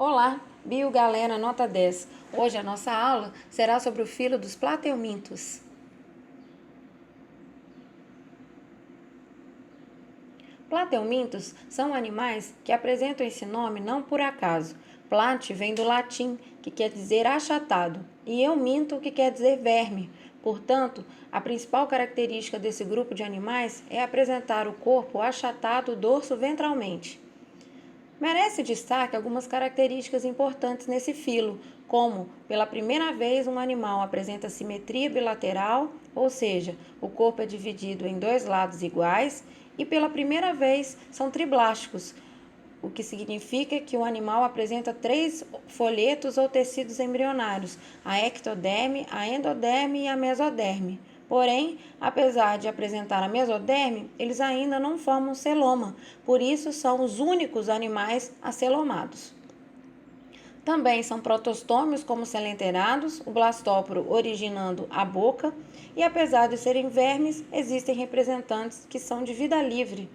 Olá, Bio Galera, nota 10. Hoje a nossa aula será sobre o filo dos plateumintos. Plateumintos são animais que apresentam esse nome não por acaso. Plat vem do latim, que quer dizer achatado, e euminto, que quer dizer verme. Portanto, a principal característica desse grupo de animais é apresentar o corpo achatado dorso-ventralmente. Merece destaque algumas características importantes nesse filo, como, pela primeira vez, um animal apresenta simetria bilateral, ou seja, o corpo é dividido em dois lados iguais, e pela primeira vez são triblásticos, o que significa que o animal apresenta 3 folhetos ou tecidos embrionários, a ectoderme, a endoderme e a mesoderme. Porém, apesar de apresentar a mesoderme, eles ainda não formam celoma, por isso são os únicos animais acelomados. Também são protostômios como selenterados, o blastóporo originando a boca, e apesar de serem vermes, existem representantes que são de vida livre.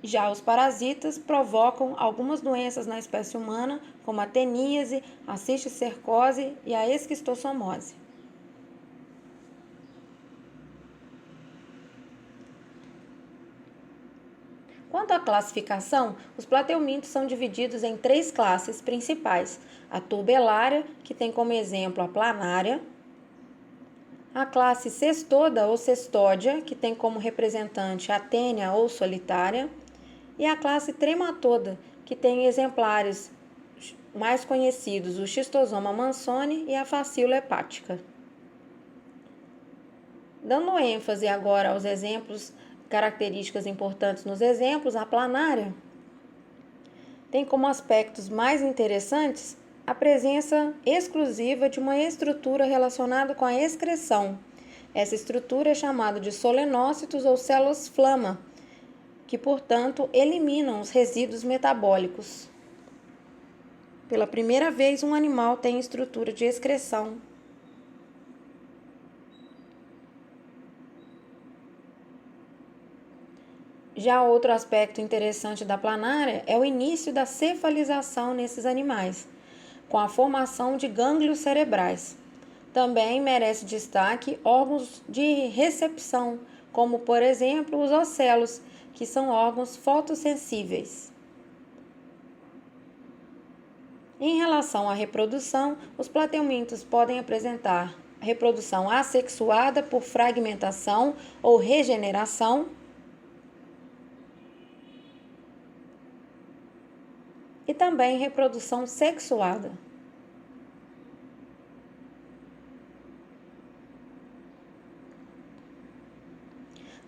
Já os parasitas provocam algumas doenças na espécie humana, como a teníase, a cisticercose e a esquistossomose. Quanto à classificação, os plateumintos são divididos em 3 classes principais: a turbelária, que tem como exemplo a planária, a classe cestoda ou cestódia, que tem como representante a tênia ou solitária, e a classe trematoda, que tem exemplares mais conhecidos, o Schistosoma mansoni e a Fasciola hepática. Dando ênfase agora aos exemplos, características importantes nos exemplos, a planária tem como aspectos mais interessantes a presença exclusiva de uma estrutura relacionada com a excreção. Essa estrutura é chamada de solenócitos ou células flama, que, portanto, eliminam os resíduos metabólicos. Pela primeira vez, um animal tem estrutura de excreção. Já outro aspecto interessante da planária é o início da cefalização nesses animais, com a formação de gânglios cerebrais. Também merece destaque órgãos de recepção, como, por exemplo, os ocelos, que são órgãos fotossensíveis. Em relação à reprodução, os plateumintos podem apresentar reprodução assexuada por fragmentação ou regeneração e também reprodução sexuada.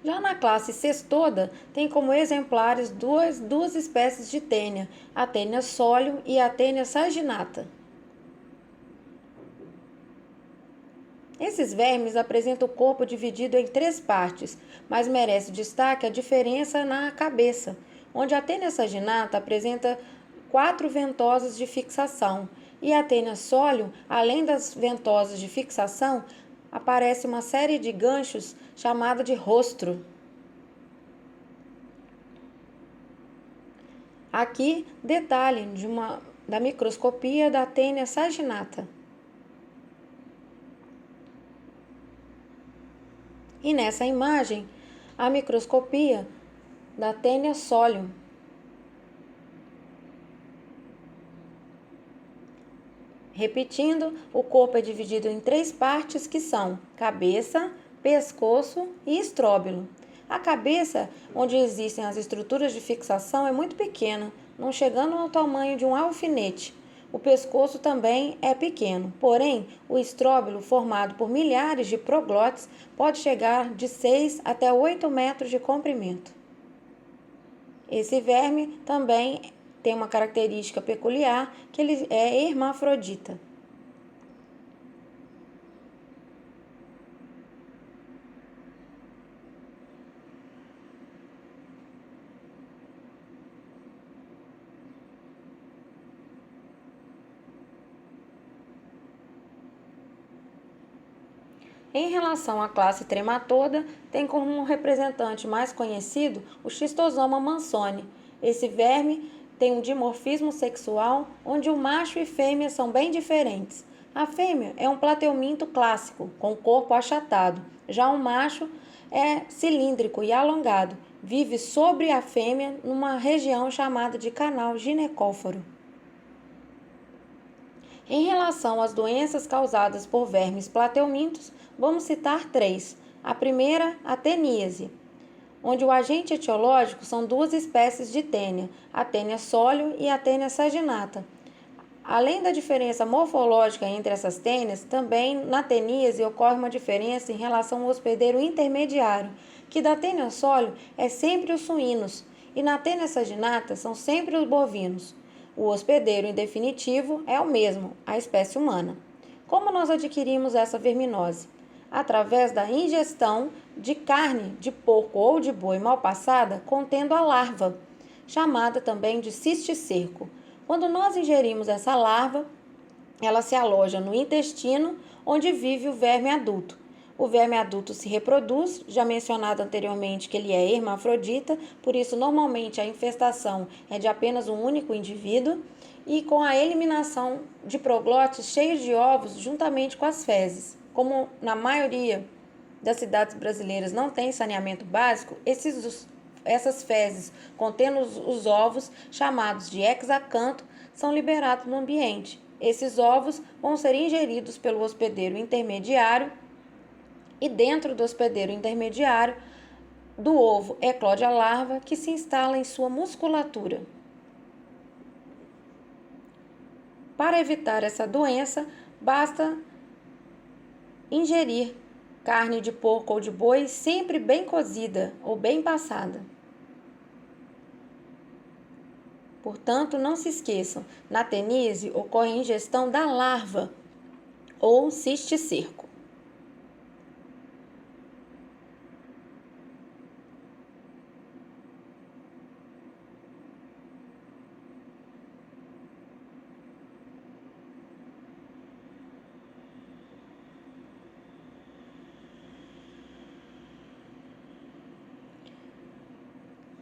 Já na classe cestoda, tem como exemplares duas espécies de tênia, a tênia solium e a tênia saginata. Esses vermes apresentam o corpo dividido em 3 partes, mas merece destaque a diferença na cabeça, onde a tênia saginata apresenta 4 ventosas de fixação, e a tênia solium, além das ventosas de fixação, aparece uma série de ganchos chamada de rostro. Aqui, detalhe da microscopia da tênia saginata. E nessa imagem, a microscopia da tênia solium. Repetindo, o corpo é dividido em 3 partes que são cabeça, pescoço e estróbilo. A cabeça, onde existem as estruturas de fixação, é muito pequena, não chegando ao tamanho de um alfinete. O pescoço também é pequeno, porém, o estróbilo, formado por milhares de proglotes, pode chegar de 6 até 8 metros de comprimento. Esse verme também tem uma característica peculiar, que ele é hermafrodita. Em relação à classe trematoda, tem como representante mais conhecido o Schistosoma mansoni. Esse verme tem um dimorfismo sexual, onde o macho e fêmea são bem diferentes. A fêmea é um plateuminto clássico, com o corpo achatado. Já o macho é cilíndrico e alongado. Vive sobre a fêmea numa região chamada de canal ginecóforo. Em relação às doenças causadas por vermes plateumintos, vamos citar 3. A primeira, a teníase, onde o agente etiológico são 2 espécies de tênia, a tênia sólio e a tênia saginata. Além da diferença morfológica entre essas tênias, também na teníase ocorre uma diferença em relação ao hospedeiro intermediário, que da tênia sólio é sempre os suínos, e na tênia saginata são sempre os bovinos. O hospedeiro em definitivo é o mesmo, a espécie humana. Como nós adquirimos essa verminose? Através da ingestão de carne de porco ou de boi mal passada contendo a larva, chamada também de cisticerco. Quando nós ingerimos essa larva, ela se aloja no intestino, onde vive o verme adulto. O verme adulto se reproduz, já mencionado anteriormente que ele é hermafrodita, por isso normalmente a infestação é de apenas um único indivíduo, e com a eliminação de proglótides cheios de ovos juntamente com as fezes. Como na maioria das cidades brasileiras não tem saneamento básico, essas fezes contendo os ovos, chamados de hexacanto, são liberados no ambiente. Esses ovos vão ser ingeridos pelo hospedeiro intermediário e dentro do hospedeiro intermediário do ovo eclode a larva que se instala em sua musculatura. Para evitar essa doença, basta ingerir carne de porco ou de boi sempre bem cozida ou bem passada. Portanto, não se esqueçam, na teníase ocorre a ingestão da larva ou cisticerco.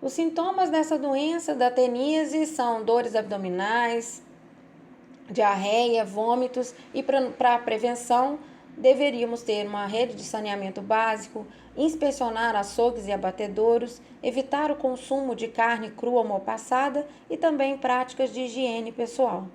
Os sintomas dessa doença da teníase são dores abdominais, diarreia, vômitos e para prevenção deveríamos ter uma rede de saneamento básico, inspecionar açougues e abatedouros, evitar o consumo de carne crua ou mal passada e também práticas de higiene pessoal.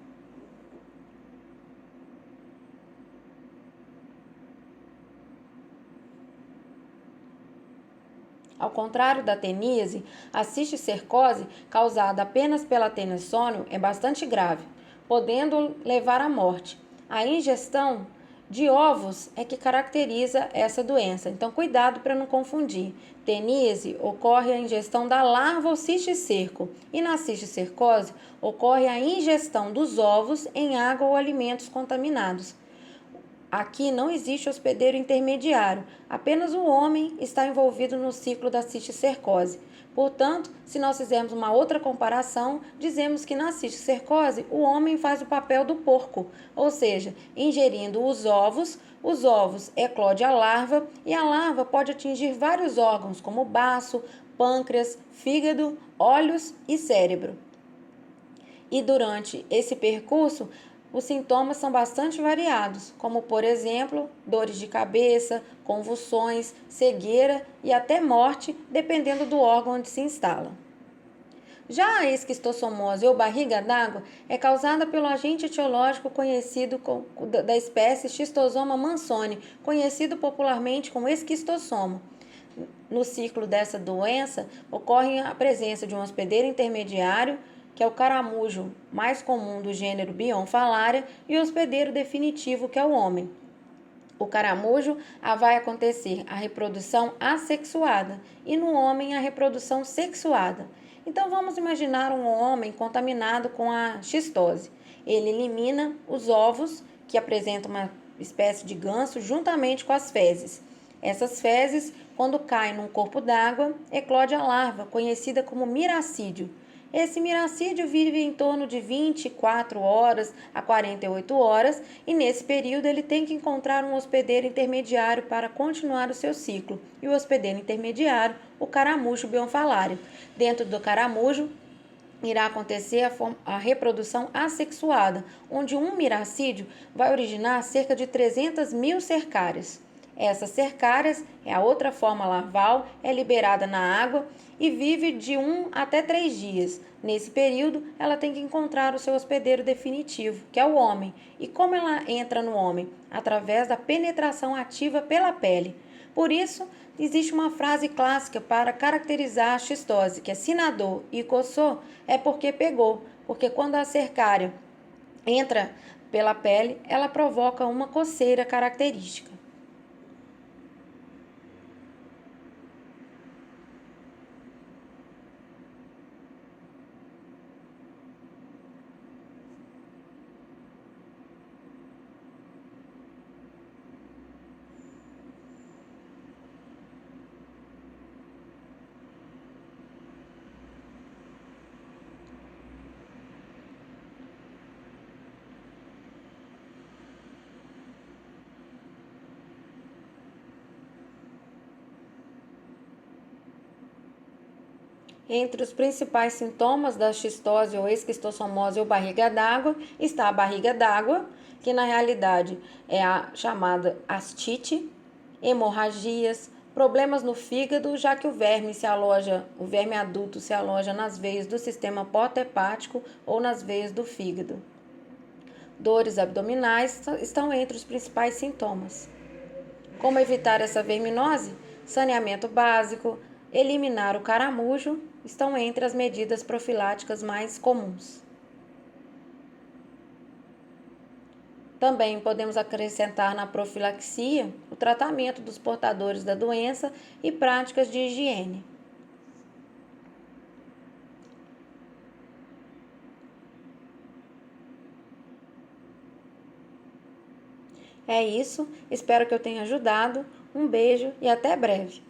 Ao contrário da teníase, a cisticercose, causada apenas pela tênia sólio, é bastante grave, podendo levar à morte. A ingestão de ovos é que caracteriza essa doença, então cuidado para não confundir. Teníase ocorre a ingestão da larva ou cisticerco, e na cisticercose ocorre a ingestão dos ovos em água ou alimentos contaminados. Aqui não existe hospedeiro intermediário, apenas o homem está envolvido no ciclo da cisticercose. Portanto, se nós fizermos uma outra comparação, dizemos que na cisticercose o homem faz o papel do porco, ou seja, ingerindo os ovos eclode a larva e a larva pode atingir vários órgãos como baço, pâncreas, fígado, olhos e cérebro. E durante esse percurso, os sintomas são bastante variados, como, por exemplo, dores de cabeça, convulsões, cegueira e até morte, dependendo do órgão onde se instala. Já a esquistossomose ou barriga d'água é causada pelo agente etiológico conhecido da espécie Schistosoma mansoni, conhecido popularmente como esquistossoma. No ciclo dessa doença, ocorre a presença de um hospedeiro intermediário, que é o caramujo mais comum do gênero Bionfalaria, e o hospedeiro definitivo, que é o homem. O caramujo vai acontecer a reprodução assexuada e no homem a reprodução sexuada. Então vamos imaginar um homem contaminado com a xistose. Ele elimina os ovos, que apresentam uma espécie de ganso, juntamente com as fezes. Essas fezes, quando caem num corpo d'água, eclode a larva, conhecida como miracídio. Esse miracídio vive em torno de 24 horas a 48 horas e nesse período ele tem que encontrar um hospedeiro intermediário para continuar o seu ciclo. E o hospedeiro intermediário, o caramujo bionfalário. Dentro do caramujo irá acontecer a reprodução assexuada, onde um miracídio vai originar cerca de 300 mil cercárias. Essas cercárias é a outra forma larval, é liberada na água e vive de 1 até 3 dias. Nesse período, ela tem que encontrar o seu hospedeiro definitivo, que é o homem. E como ela entra no homem? Através da penetração ativa pela pele. Por isso, existe uma frase clássica para caracterizar a xistose, que é se nadou e coçou, é porque pegou, porque quando a cercária entra pela pele, ela provoca uma coceira característica. Entre os principais sintomas da xistose ou esquistossomose ou barriga d'água está a barriga d'água, que na realidade é a chamada astite, hemorragias, problemas no fígado, já que o verme adulto se aloja nas veias do sistema porto-hepático ou nas veias do fígado. Dores abdominais estão entre os principais sintomas. Como evitar essa verminose? Saneamento básico, eliminar o caramujo estão entre as medidas profiláticas mais comuns. Também podemos acrescentar na profilaxia o tratamento dos portadores da doença e práticas de higiene. É isso, espero que eu tenha ajudado. Um beijo e até breve.